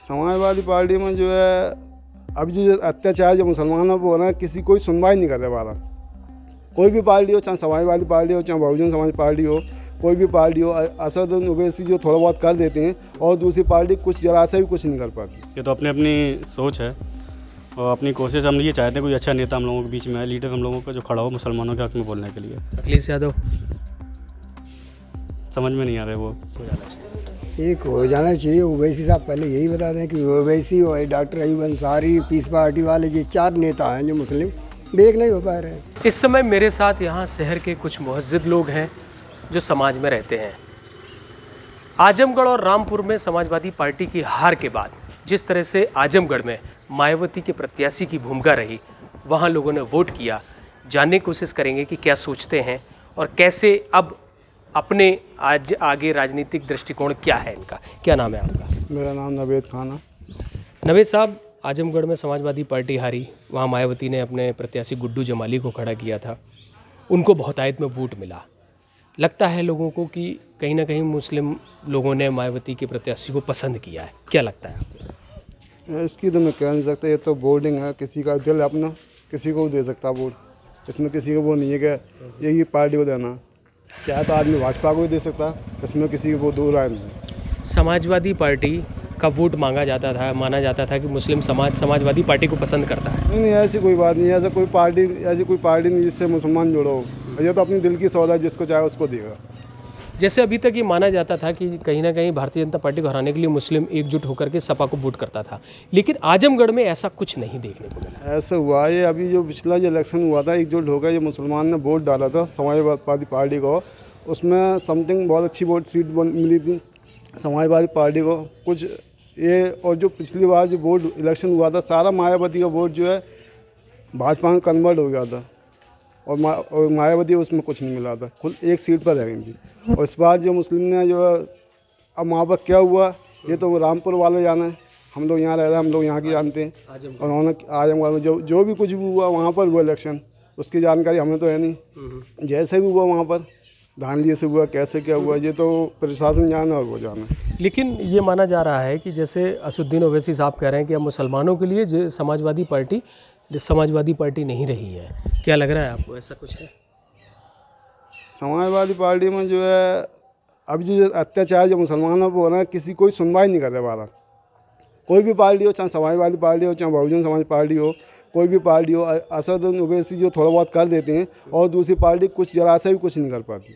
Samajwadi party में जो है अभी जो अत्याचार जो मुसलमानों पर हो रहा है, किसी कोई सुनवाई नहीं कर रहे वाला। कोई भी पार्टी हो, चाहे समाजवादी पार्टी हो, चाहे बहुजन समाज पार्टी हो, कोई भी पार्टी हो, असद ओवैसी जो थोड़ा बहुत कर देते हैं और दूसरी पार्टी कुछ जरा सा भी कुछ नहीं कर पाती। ये तो अपनी अपनी सोच है और अपनी कोशिश हम ये चाहते हैं कोई अच्छा नेता हम लोगों के बीच में है, लीडर हम लोगों का जो खड़ा हो मुसलमानों के हक़ में बोलने के लिए। अखिलेश यादव समझ में नहीं आ रहे वो एक हो जाना चाहिए। ओवैसी साहब पहले यही बता दें कि ओवैसी और doctor Ayub Ansari, Peace Party वाले, ये 4 नेता हैं जो मुस्लिम बेग नहीं हो पा रहे हैं। इस समय मेरे साथ यहाँ शहर के कुछ मुहज्जिद लोग हैं जो समाज में रहते हैं। आजमगढ़ और रामपुर में समाजवादी पार्टी की हार के बाद जिस तरह से आजमगढ़ में मायावती के प्रत्याशी की भूमिका रही, वहाँ लोगों ने वोट किया। जानने की कोशिश करेंगे कि क्या सोचते हैं और कैसे अब अपने आज आगे राजनीतिक दृष्टिकोण क्या है इनका। क्या नाम है आपका? मेरा नाम नवेद खान है। नवेद साहब, आजमगढ़ में समाजवादी पार्टी हारी, वहाँ मायावती ने अपने प्रत्याशी गुड्डू जमाली को खड़ा किया था, उनको बहुतायत में वोट मिला। लगता है लोगों को कि कहीं ना कहीं मुस्लिम लोगों ने मायावती के प्रत्याशी को पसंद किया है। क्या लगता है आपको? इसकी तो मैं कह नहीं सकता, ये तो वोटिंग है, किसी का दिल अपना किसी को दे सकता वोट। इसमें किसी को वो नहीं है कि यही पार्टी को देना, क्या तो आदमी भाजपा को भी दे सकता, इसमें किसी को दो राय नहीं। समाजवादी पार्टी का वोट मांगा जाता था, माना जाता था कि मुस्लिम समाज समाजवादी पार्टी को पसंद करता है। नहीं, ऐसी कोई बात नहीं है। ऐसी कोई पार्टी नहीं जिससे मुसलमान जुड़ो हो। ये तो अपनी दिल की सौदा, जिसको चाहे उसको देगा। जैसे अभी तक ये माना जाता था कि कहीं ना कहीं भारतीय जनता पार्टी को हराने के लिए मुस्लिम एकजुट होकर के सपा को वोट करता था, लेकिन आजमगढ़ में ऐसा कुछ नहीं देखने को मिला। ऐसा हुआ है, अभी जो पिछला जो इलेक्शन हुआ था, एकजुट होकर जो मुसलमान ने वोट डाला था समाजवादी पार्टी को, उसमें समथिंग बहुत अच्छी वोट सीट मिली थी समाजवादी पार्टी को। कुछ ये और जो पिछली बार जो वोट इलेक्शन हुआ था, सारा मायावती का वोट जो है भाजपा में कन्वर्ट हो गया था और मायावती उसमें कुछ नहीं मिला था, कुल 1 सीट पर रह गई थी। और इस बार जो मुस्लिम ने जो है, अब वहाँ पर क्या हुआ ये तो रामपुर वाले जाना है, हम लोग यहाँ रह रहे हैं, हम लोग यहाँ की जानते हैं। और उन्होंने आजमगढ़ में जो भी कुछ भी हुआ वहाँ पर हुआ इलेक्शन, उसकी जानकारी हमें तो है नहीं। जैसे भी हुआ वहाँ पर धांधली से हुआ, कैसे क्या हुआ, ये तो प्रशासन जाना और वो जाना। लेकिन ये माना जा रहा है कि जैसे असुद्दीन ओवैसी साहब कह रहे हैं कि अब मुसलमानों के लिए जो समाजवादी पार्टी नहीं रही है। क्या लग रहा है आपको, ऐसा कुछ है? समाजवादी पार्टी में जो है अभी जो अत्याचार जो मुसलमानों पर हो रहा है, किसी कोई सुनवाई नहीं कर रहे वाला। कोई भी पार्टी हो, चाहे समाजवादी पार्टी हो, चाहे बहुजन समाज पार्टी हो, कोई भी पार्टी हो, असद ओवैसी जो थोड़ा बहुत कर देते हैं और दूसरी पार्टी कुछ जरा सा भी कुछ नहीं कर पाती।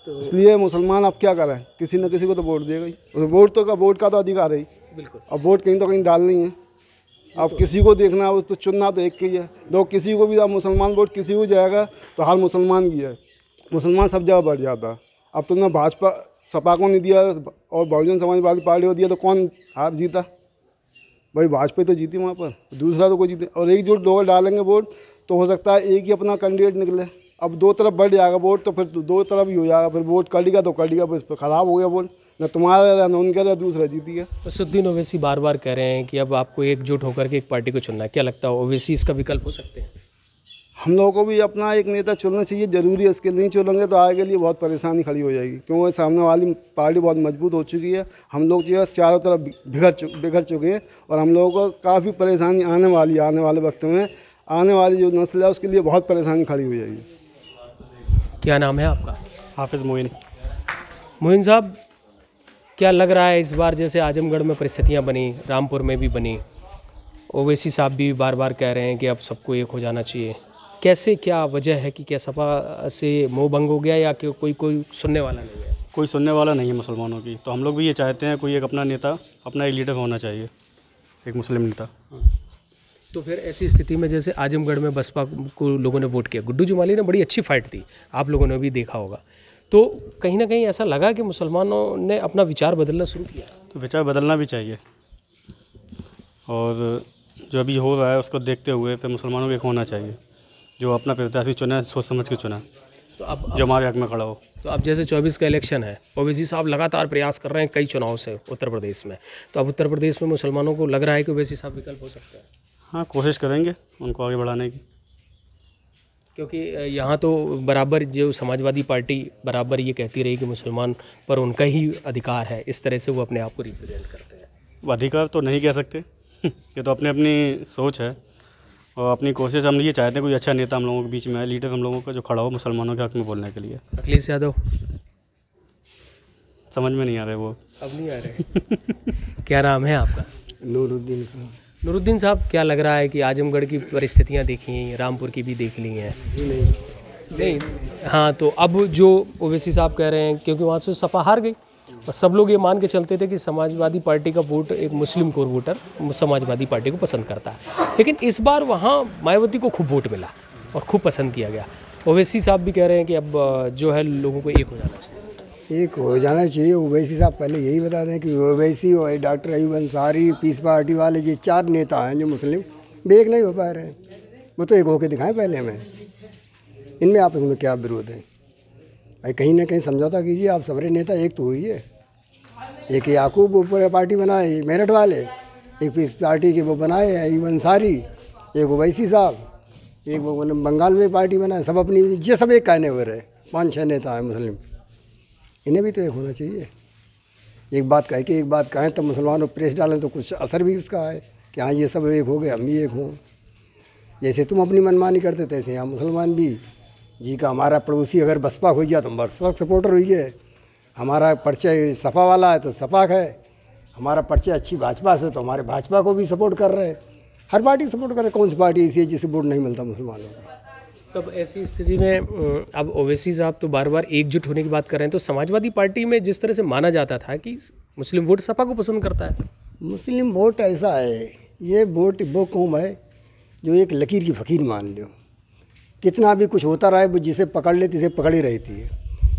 तो इसलिए मुसलमान अब क्या करें, किसी न किसी को तो वोट देगा ही। वोट का तो अधिकार है ही। बिल्कुल। अब वोट कहीं तो कहीं डालनी है। अब किसी को देखना है, तो चुनना तो एक ही है। दो किसी को भी अब मुसलमान वोट किसी को जाएगा तो हाल मुसलमान की है। मुसलमान सब जगह बढ़ जाता। अब तुमने भाजपा सपा को नहीं दिया और बहुजन समाजवादी पार्टी को दिया, तो कौन हार जीता? भाई भाजपा तो जीती वहाँ पर, दूसरा तो कोई जीते। और एकजुट लोग डालेंगे वोट तो हो सकता है एक ही अपना कैंडिडेट निकले। अब 2 तरफ बढ़ जाएगा वोट, तो फिर 2 तरफ ही हो जाएगा। फिर वोट कटेगा तो कटेगा, फिर खराब हो गया वोट, न तुम्हारा रहा न उनका रहा, दूसरा जीती गया। असुद्दीन ओवैसी बार बार कह रहे हैं कि अब आपको एकजुट होकर के एक पार्टी को चुनना है। क्या लगता है, ओवैसी इसका विकल्प हो सकते हैं? हम लोगों को भी अपना एक नेता चुनना चाहिए, ज़रूरी है। इसके नहीं चुनेंगे तो आगे के लिए बहुत परेशानी खड़ी हो जाएगी, क्योंकि सामने वाली पार्टी बहुत मजबूत हो चुकी है। हम लोग जो है चारों तरफ बिगड़ चुके हैं और हम लोगों को काफ़ी परेशानी आने वाली है। आने वाले वक्त में आने वाली जो नस्ल है उसके लिए बहुत परेशानी खड़ी हो जाएगी। क्या नाम है आपका? हाफिज़ मोइन। मोइन साहब, क्या लग रहा है इस बार जैसे आजमगढ़ में परिस्थितियाँ बनी, रामपुर में भी बनी, ओवैसी साहब भी बार बार कह रहे हैं कि अब सबको एक हो जाना चाहिए। कैसे, क्या वजह है कि क्या सपा से मोह भंग हो गया या कि कोई सुनने वाला नहीं है? कोई सुनने वाला नहीं है मुसलमानों की। तो हम लोग भी ये चाहते हैं कोई एक अपना नेता, अपना एक लीडर होना चाहिए, एक मुस्लिम नेता। तो फिर ऐसी स्थिति में जैसे आजमगढ़ में बसपा को लोगों ने वोट किया, गुड्डू जमाली ने बड़ी अच्छी फाइट दी, आप लोगों ने भी देखा होगा, तो कहीं ना कहीं ऐसा लगा कि मुसलमानों ने अपना विचार बदलना शुरू किया। तो विचार बदलना भी चाहिए और जो अभी हो रहा है उसको देखते हुए फिर मुसलमानों को एक होना चाहिए, जो अपना प्रत्याशी चुना, सोच समझ के चुना, तो अब जो हमारे हक में खड़ा हो। तो अब जैसे 24 का इलेक्शन है, ओवैसी साहब लगातार प्रयास कर रहे हैं कई चुनाव से उत्तर प्रदेश में, तो अब उत्तर प्रदेश में मुसलमानों को लग रहा है कि ओवैसी साहब विकल्प हो सकते हैं। हाँ, कोशिश करेंगे उनको आगे बढ़ाने की, क्योंकि यहाँ तो बराबर जो समाजवादी पार्टी बराबर ये कहती रही कि मुसलमान पर उनका ही अधिकार है, इस तरह से वो अपने आप को रिप्रेजेंट करते हैं। अधिकार तो नहीं कह सकते ये तो अपनी अपनी सोच है और अपनी कोशिश हम ये चाहते हैं कोई अच्छा नेता हम लोगों के बीच में आए, लीडर हम लोगों का जो खड़ा हो मुसलमानों के हक़ में बोलने के लिए। अखिलेश यादव समझ में नहीं आ रहे वो। अब नहीं आ रहे। क्या नाम है आपका? नूरुद्दीन का नूरुद्दीन साहब, क्या लग रहा है कि आजमगढ़ की परिस्थितियाँ देखी हैं, रामपुर की भी देख ली हैं? नहीं। हाँ, तो अब जो ओवैसी साहब कह रहे हैं, क्योंकि वहाँ से सपा हार गई और सब लोग ये मान के चलते थे कि समाजवादी पार्टी का वोट, एक मुस्लिम कोर वोटर समाजवादी पार्टी को पसंद करता है, लेकिन इस बार वहाँ मायावती को खूब वोट मिला और खूब पसंद किया गया। ओवैसी साहब भी कह रहे हैं कि अब जो है लोगों को एक हो जाना चाहिए। एक हो जाना चाहिए। ओवैसी साहब पहले यही बता दें कि ओवैसी और doctor Ayub Ansari, Peace Party वाले, ये 4 नेता हैं जो मुस्लिम, वे एक नहीं हो पा रहे हैं। वो तो एक होके दिखाएं पहले हमें। इनमें आपस में क्या विरोध है भाई? कहीं ना कहीं समझौता कीजिए। आप सबरे नेता एक तो हुई है। एक याकूब ऊपर पार्टी बनाए मेरठ वाले, एक पीस पार्टी के वो बनाए अयूब अंसारी, एक ओवैसी साहब, एक वो बंगाल में पार्टी बनाए। सब अपनी, ये सब एक कहने हुए रहे। 5-6 नेता हैं मुस्लिम, इन्हें भी तो एक होना चाहिए। एक बात कह के एक बात कहें तब मुसलमानों प्रेस डालें तो कुछ असर भी उसका है कि हाँ ये सब एक हो गए, हम भी एक हों। जैसे तुम अपनी मनमानी करते तैसे यहाँ मुसलमान भी जी का हमारा पड़ोसी अगर बसपा हो गया तो हम बसपा सपोर्टर हुई है, हमारा परिचय सपा वाला है तो सपा है, हमारा परिचय अच्छी भाजपा से तो हमारे भाजपा को भी सपोर्ट कर रहे हैं। हर पार्टी को सपोर्ट कर रहे हैं। कौन सी पार्टी ऐसी है जिसे वोट नहीं मिलता मुसलमानों को? तब ऐसी स्थिति में अब ओवैसी साहब तो बार बार एकजुट होने की बात कर रहे हैं, तो समाजवादी पार्टी में जिस तरह से माना जाता था कि मुस्लिम वोट सपा को पसंद करता है। मुस्लिम वोट ऐसा है, ये वोट वो कौम है जो एक लकीर की फ़कीर मान लो। कितना भी कुछ होता रहे वो जिसे पकड़ लेती तिसे पकड़ ही रहती है।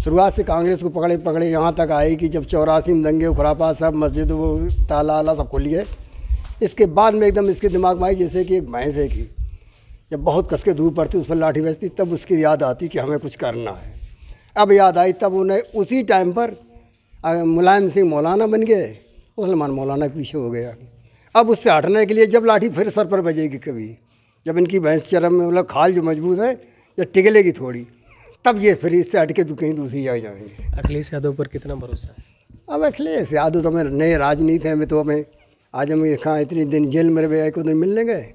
शुरुआत से कांग्रेस को पकड़े यहाँ तक आई कि जब 84 में दंगे खुराफा सब मस्जिद वो ताला आला सब खुल गए। इसके बाद में एकदम इसके दिमाग में आई जैसे कि एक भैंस है कि जब बहुत कस के धूप पड़ती उस पर लाठी बजती तब उसकी याद आती कि हमें कुछ करना है। अब याद आई तब उन्हें उसी टाइम पर मुलायम सिंह मौलाना बन गए, मुसलमान मौलाना के पीछे हो गया। अब उससे हटने के लिए जब लाठी फिर सर पर बजेगी कभी, जब इनकी भैंस चरम में मतलब खाल जो मजबूत है जब टिकलेगी थोड़ी, तब ये फिर इससे हट के तो कहीं दूसरी जगह जाएंगे। अखिलेश यादव पर कितना भरोसा है? अब अखिलेश यादव तो हमें नए राजनीति हैं, तो हमें आज हम कहाँ इतनी दिन जेल में रहे को दिन मिलने गए।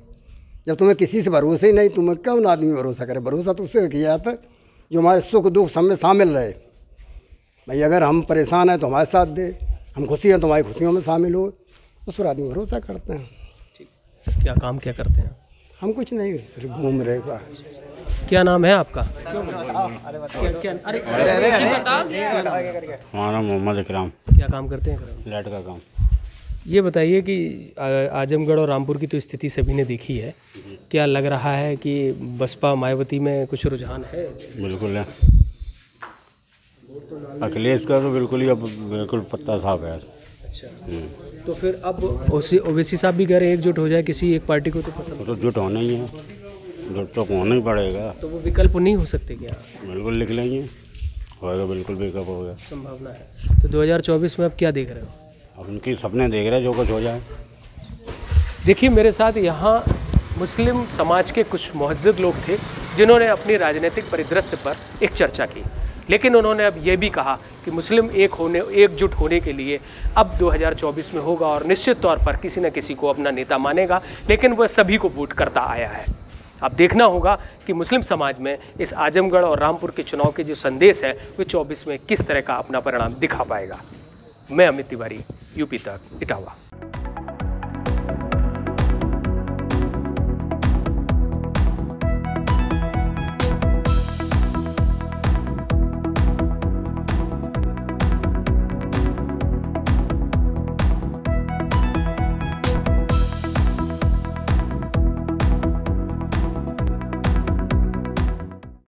जब तुम्हें किसी से भरोसा ही नहीं, तुम्हें कौन आदमी भरोसा करे? भरोसा तो उससे किया जाता है जो हमारे सुख दुख सब में शामिल रहे। भाई अगर हम परेशान हैं तो हमारे साथ दे, हम खुशी हैं तो हमारी खुशियों में शामिल हो, उस पर आदमी भरोसा करते हैं। क्या काम क्या करते हैं? हम कुछ नहीं, सिर्फ घूम रहे। क्या नाम है आपका? हमारा मोहम्मद इकराम। क्या काम करते हैं? लाइट का काम। ये बताइए कि आजमगढ़ और रामपुर की तो स्थिति सभी ने देखी है, क्या लग रहा है कि बसपा मायावती में कुछ रुझान है? बिल्कुल है। अखिलेश का तो बिल्कुल ही अब बिल्कुल पत्ता साफ है। अच्छा, तो फिर अब ओवैसी साहब भी कह रहे हैं एकजुट हो जाए, किसी एक पार्टी को तो पसंद। तो जुट होना ही है, जुट तो होना ही पड़ेगा। तो वो विकल्प नहीं हो सकते क्या? बिल्कुल लिख लेंगे, होगा बिल्कुल विकल्प होगा, संभावना है। तो 2024 में अब क्या देख रहे हो? अब उनकी सपने देख रहे हैं जो कुछ हो जाए। देखिए, मेरे साथ यहाँ मुस्लिम समाज के कुछ मुहज्जिद लोग थे जिन्होंने अपनी राजनीतिक परिदृश्य पर एक चर्चा की, लेकिन उन्होंने अब ये भी कहा कि मुस्लिम एकजुट होने के लिए अब 2024 में होगा और निश्चित तौर पर किसी न किसी को अपना नेता मानेगा, लेकिन वह सभी को वोट करता आया है। अब देखना होगा कि मुस्लिम समाज में इस आजमगढ़ और रामपुर के चुनाव के जो संदेश है वो 24 में किस तरह का अपना परिणाम दिखा पाएगा। मैं अमित तिवारी, यूपी तक, इटावा।